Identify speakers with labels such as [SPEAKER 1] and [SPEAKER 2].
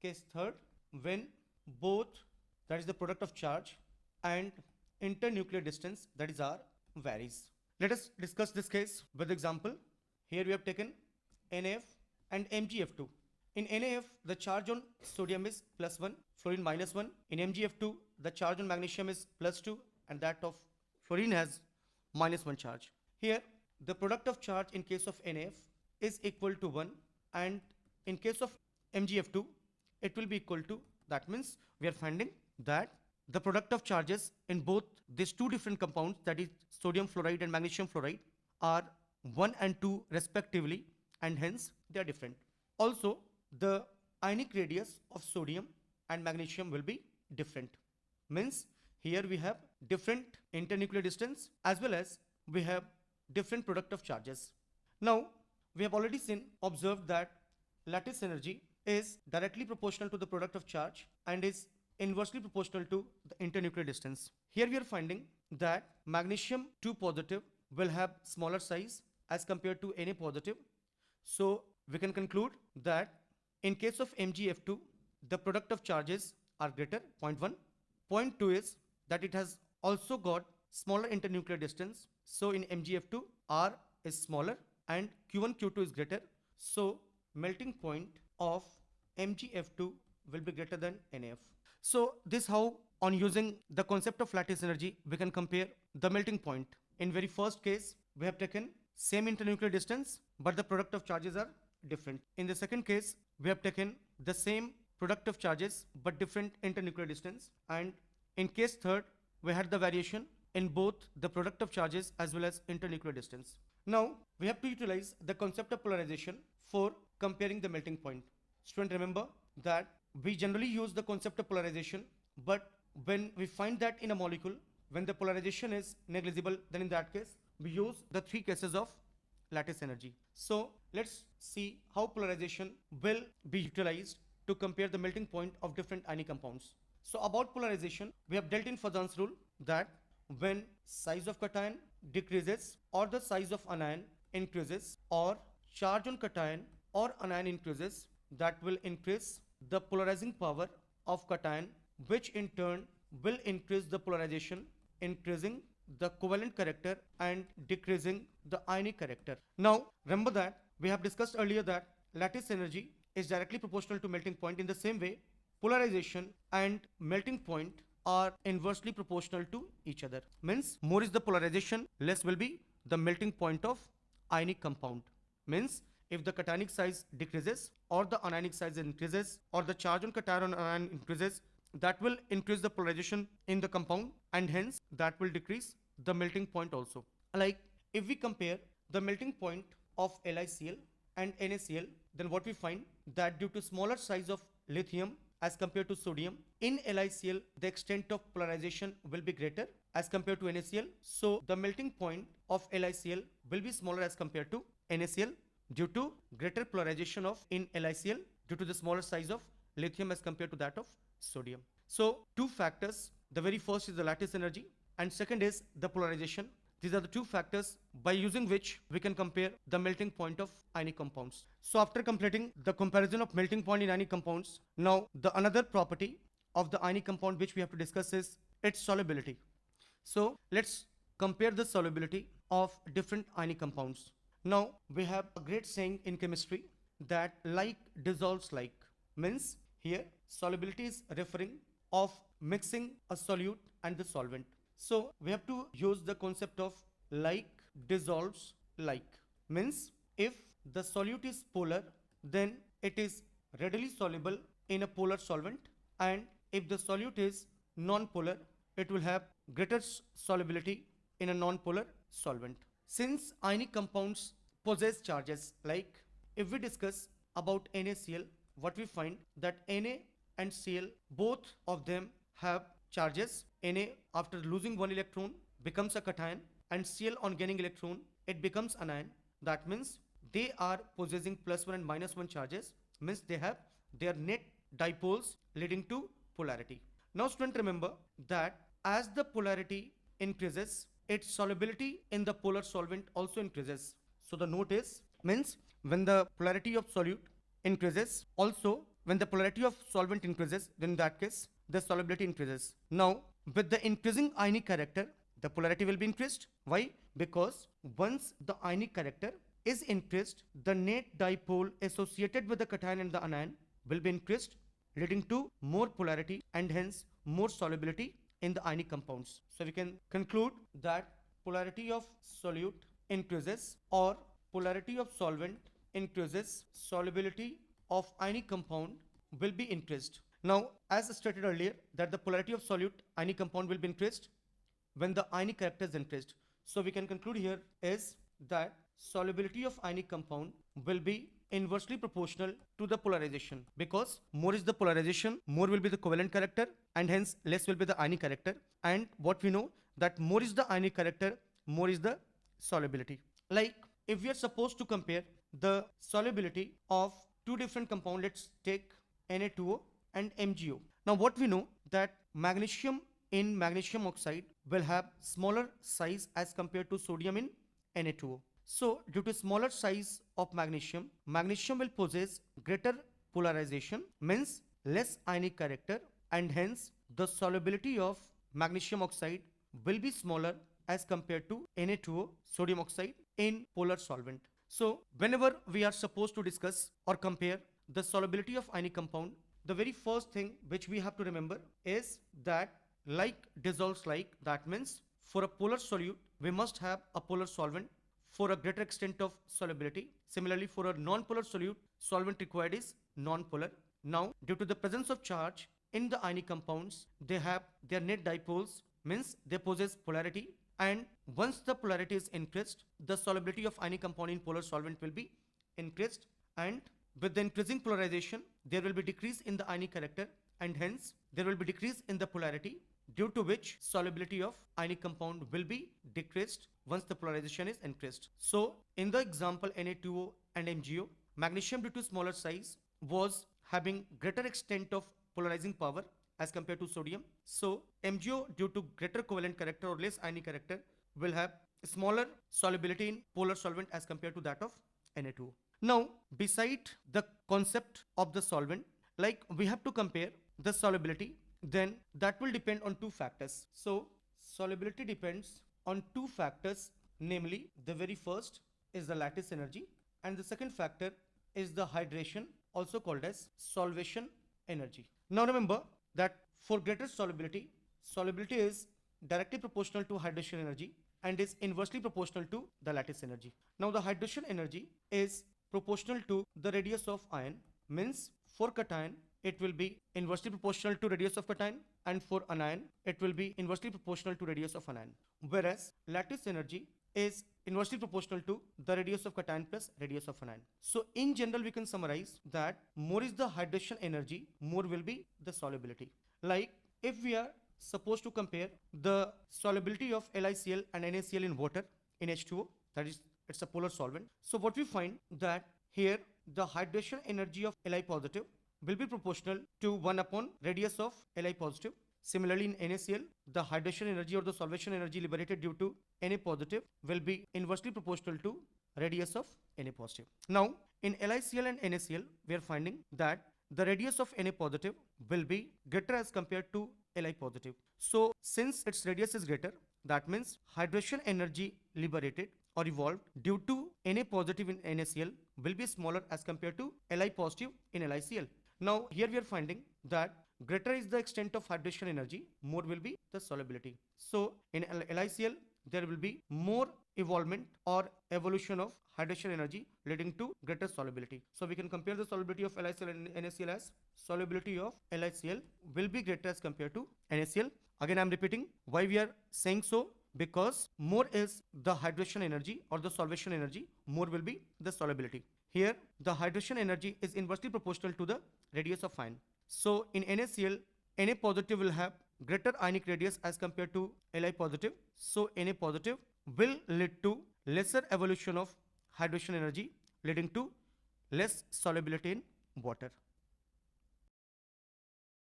[SPEAKER 1] case third, when both, that is the product of charge, and internuclear distance, that is R, varies. Let us discuss this case with example. Here we have taken NaF and MgF2. In NaF, the charge on sodium is +1, fluorine -1. In MgF2, the charge on magnesium is +2 and that of fluorine has -1 charge. Here, the product of charge in case of NaF is equal to 1, and in case of MgF2, it will be equal to, that means we are finding that the product of charges in both these two different compounds, that is sodium fluoride and magnesium fluoride, are 1 and 2 respectively, and hence they are different. Also, the ionic radius of sodium and magnesium will be different. Means here we have different internuclear distance as well as we have different product of charges. Now, we have already observed that lattice energy is directly proportional to the product of charge and is inversely proportional to the internuclear distance. Here we are finding that magnesium 2 positive will have smaller size as compared to Na positive. So we can conclude that in case of MgF2, the product of charges are greater, point 1. Point 2 is that it has also got smaller internuclear distance. So in MgF2, R is smaller and Q1, Q2 is greater. So melting point of MgF2 will be greater than NaF. So this how, on using the concept of lattice energy, we can compare the melting point. In very first case, we have taken same internuclear distance, but the product of charges are different. In the second case, we have taken the same product of charges, but different internuclear distance. And in case third, we had the variation in both the product of charges as well as internuclear distance. Now, we have to utilize the concept of polarization for comparing the melting point. Student, remember that we generally use the concept of polarization, but when we find that in a molecule, when the polarization is negligible, then in that case, we use the 3 cases of lattice energy. So let's see how polarization will be utilized to compare the melting point of different ionic compounds. So about polarization, we have dealt in Fazan's rule that when size of cation decreases or the size of anion increases or charge on cation or anion increases, that will increase the polarizing power of cation, which in turn will increase the polarization, increasing the covalent character and decreasing the ionic character. Now, remember that we have discussed earlier that lattice energy is directly proportional to melting point. In the same way, polarization and melting point are inversely proportional to each other. Means more is the polarization, less will be the melting point of ionic compound. Means if the cationic size decreases or the anionic size increases or the charge on cation on anion increases, that will increase the polarization in the compound and hence that will decrease the melting point also. Like if we compare the melting point of LiCl and NaCl, then what we find that due to smaller size of lithium as compared to sodium, in LiCl the extent of polarization will be greater as compared to NaCl. So the melting point of LiCl will be smaller as compared to NaCl due to greater polarization of in LiCl due to the smaller size of lithium as compared to that of sodium. So two factors, the very first is the lattice energy and second is the polarization. These are the two factors by using which we can compare the melting point of ionic compounds. So after completing the comparison of melting point in ionic compounds, now the another property of the ionic compound which we have to discuss is its solubility. So let's compare the solubility of different ionic compounds. Now we have a great saying in chemistry that like dissolves like. Means here solubility is referring of mixing a solute and the solvent. So we have to use the concept of like dissolves like. Means if the solute is polar, then it is readily soluble in a polar solvent, and if the solute is non-polar, it will have greater solubility in a non-polar solvent. Since ionic compounds possess charges, like if we discuss about NaCl, what we find that Na and Cl, both of them have charges. Na after losing one electron becomes a cation and Cl on gaining electron it becomes anion. That means they are possessing +1 and -1 charges, means they have their net dipoles leading to polarity. Now student, remember that as the polarity increases, its solubility in the polar solvent also increases. So the note is, means when the polarity of solute increases, also when the polarity of solvent increases, then in that case, the solubility increases. Now, with the increasing ionic character, the polarity will be increased. Why? Because once the ionic character is increased, the net dipole associated with the cation and the anion will be increased, leading to more polarity and hence more solubility in the ionic compounds. So we can conclude that polarity of solute increases or polarity of solvent increases, solubility of ionic compound will be increased. Now, as stated earlier, that the polarity of solute ionic compound will be increased when the ionic character is increased. So we can conclude here is that solubility of ionic compound will be inversely proportional to the polarization, because more is the polarization, more will be the covalent character, and hence less will be the ionic character. And what we know that more is the ionic character, more is the solubility. Like if we are supposed to compare the solubility of two different compounds, let's take Na2O and MgO. Now what we know that magnesium in magnesium oxide will have smaller size as compared to sodium in Na2O. So due to smaller size of magnesium, magnesium will possess greater polarization, means less ionic character, and hence the solubility of magnesium oxide will be smaller as compared to Na2O, sodium oxide, in polar solvent. So whenever we are supposed to discuss or compare the solubility of ionic compound, the very first thing which we have to remember is that like dissolves like, that means for a polar solute we must have a polar solvent for a greater extent of solubility. Similarly, for a non-polar solute, solvent required is non-polar. Now, due to the presence of charge in the ionic compounds, they have their net dipoles, means they possess polarity, and once the polarity is increased, the solubility of ionic compound in polar solvent will be increased, and with the increasing polarization, there will be decrease in the ionic character, and hence there will be decrease in the polarity, due to which solubility of ionic compound will be decreased once the polarization is increased. So in the example Na2O and MgO, magnesium due to smaller size was having greater extent of polarizing power as compared to sodium. So MgO due to greater covalent character or less ionic character will have smaller solubility in polar solvent as compared to that of Na2O. Now, beside the concept of the solvent, like we have to compare the solubility, then that will depend on two factors. So solubility depends on two factors, namely the very first is the lattice energy and the second factor is the hydration, also called as solvation energy. Now remember that for greater solubility, solubility is directly proportional to hydration energy and is inversely proportional to the lattice energy. Now the hydration energy is proportional to the radius of ion, means for cation it will be inversely proportional to radius of cation, and for anion it will be inversely proportional to radius of anion, whereas lattice energy is inversely proportional to the radius of cation plus radius of anion. So in general we can summarize that more is the hydration energy, more will be the solubility. Like if we are supposed to compare the solubility of LiCl and NaCl in water in H2O, that is it's a polar solvent. So what we find that here the hydration energy of Li positive will be proportional to 1 upon radius of Li positive. Similarly, in NaCl, the hydration energy or the solvation energy liberated due to Na positive will be inversely proportional to radius of Na positive. Now, in LiCl and NaCl, we are finding that the radius of Na positive will be greater as compared to Li positive. So, since its radius is greater, that means hydration energy liberated or evolved due to Na positive in NaCl will be smaller as compared to Li positive in LiCl. Now here we are finding that greater is the extent of hydration energy, more will be the solubility. So in LiCl there will be more evolvement or evolution of hydration energy leading to greater solubility. So we can compare the solubility of LiCl and NaCl as solubility of LiCl will be greater as compared to NaCl. Again I am repeating why we are saying so, because more is the hydration energy or the solvation energy, more will be the solubility. Here the hydration energy is inversely proportional to the radius of ion. So in NaCl, Na positive will have greater ionic radius as compared to Li positive. So Na positive will lead to lesser evolution of hydration energy leading to less solubility in water.